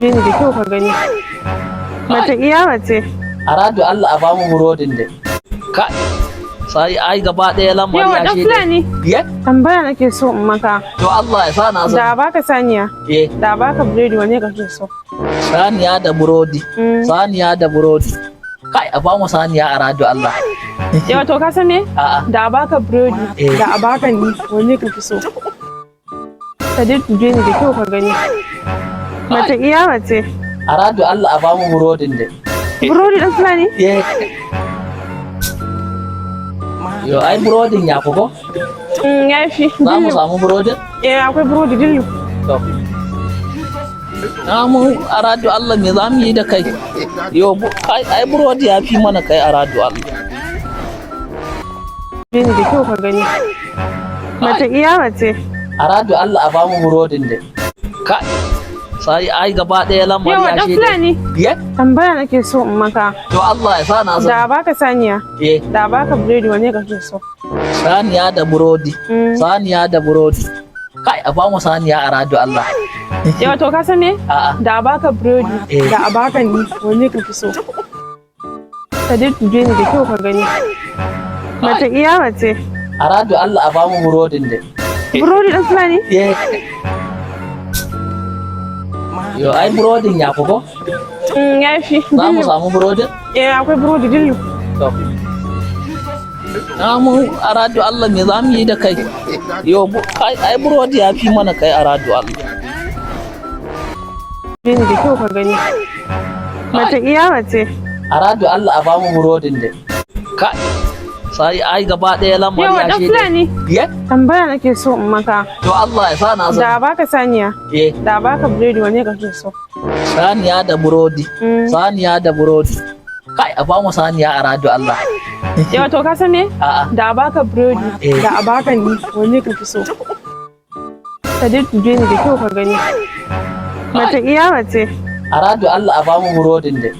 Ni da kyau ka gani. Mace iya mace. Aradu Allah a bamu burodin da. Ka sai ai gaba ɗaya lamari Yawa a dan shi. Fulani. Ye? Tambaya nake so in maka. To Allah ya sa na san. Da baka saniya. Eh, Da baka biredi wane kake so? saniya da burodi. Saniya da burodi. Kai a bamu saniya Aradu Allah. Yawa to ka san me? A'a. Da baka biredi. Eh. Da baka ni wane kake so? Ka dube ni da kyau ka gani. Mace iya mace. Aradu Allah a bamu burodin da. Burodi dan Fulani? Ye. Yo ai burodin ya fi ko? Ya fi. Za mu samu burodin? Akwai burodi dillu. To. Na mu Aradu Allah me za mu yi da kai? Yo kai ai burodi ya fi mana kai Aradu Allah. Ni da kyau ka gani. Mace iya mace. Aradu Allah a bamu burodin da. Ka sai ai gaba ɗaya lamari Yawa a dan shi. Fulani. Ye? Tambaya nake so in maka. To Allah ya sa na san. Da baka saniya. Eh, Da baka biredi wane kake so? saniya da burodi. Saniya da burodi. Kai a bamu saniya Aradu Allah. Yawa to ka san me? A'a. Da baka biredi. Eh. Da baka ni wane kake so? Ka dube ni da kyau ka gani. Mace iya mace. Aradu Allah a bamu burodin da. Burodi dan Fulani? Ye. Yo ai burodin ya fi ko? Ya fi. Za mu samu burodin? Akwai burodi dillu. To. Na mu Aradu Allah me za mu yi da kai? Yo kai ai burodi ya fi mana kai Aradu Allah. Ni da kyau ka gani. Mace iya mace. Aradu Allah a bamu burodin da. Ka sai ai gaba ɗaya lamari Yawa a dan shi. Fulani. Ye? Tambaya nake so in maka. To Allah ya sa na san. Da baka saniya. Eh, Da baka biredi wane kake so? saniya da burodi. Saniya da burodi. Kai a bamu saniya Aradu Allah. Yawa to ka san me? A'a. Da baka biredi. Eh. Da baka ni wane kake so? Ka dube ni da kyau ka gani. Mace iya mace. Aradu Allah a bamu burodin da.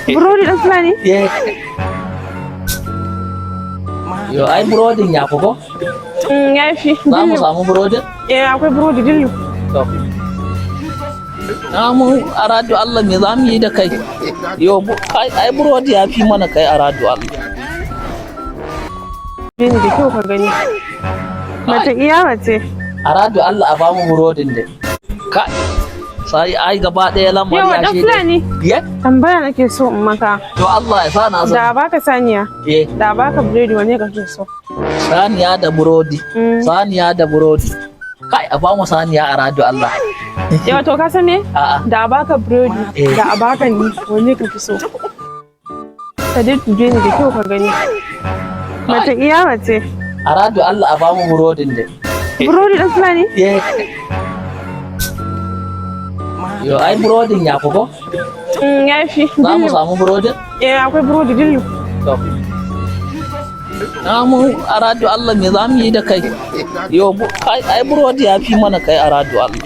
Burodi dan Fulani? Ye. Yo ai burodin ya fi ko? Ya fi. Za mu samu burodin? Akwai burodi dillu. To. Na mu Aradu Allah me za mu yi da kai? Yo kai ai burodi ya fi mana kai Aradu Allah. Ni da kyau ka gani. Mace iya mace. Aradu Allah a bamu burodin da. Ka sai ai gaba ɗaya lamari Yawa a dan shi. Fulani. Ye? Tambaya nake so in maka. To Allah ya sa na san. Da baka saniya. Eh, Da baka biredi wane kake so? saniya da burodi. Saniya da burodi. Kai a bamu saniya Aradu Allah. Yawa to ka san me? A'a. Da baka biredi. Eh. Da baka ni wane kake so? Ka dube ni da kyau ka gani. Mace iya mace. Aradu Allah a bamu burodin da. Burodi dan Fulani? Ye. Yo ai burodin ya fi ko? Ya fi. Za mu samu burodin? Akwai burodi dillu. To. Na mu Aradu Allah me za mu yi da kai? Yo kai ai burodi ya fi mana kai Aradu Allah.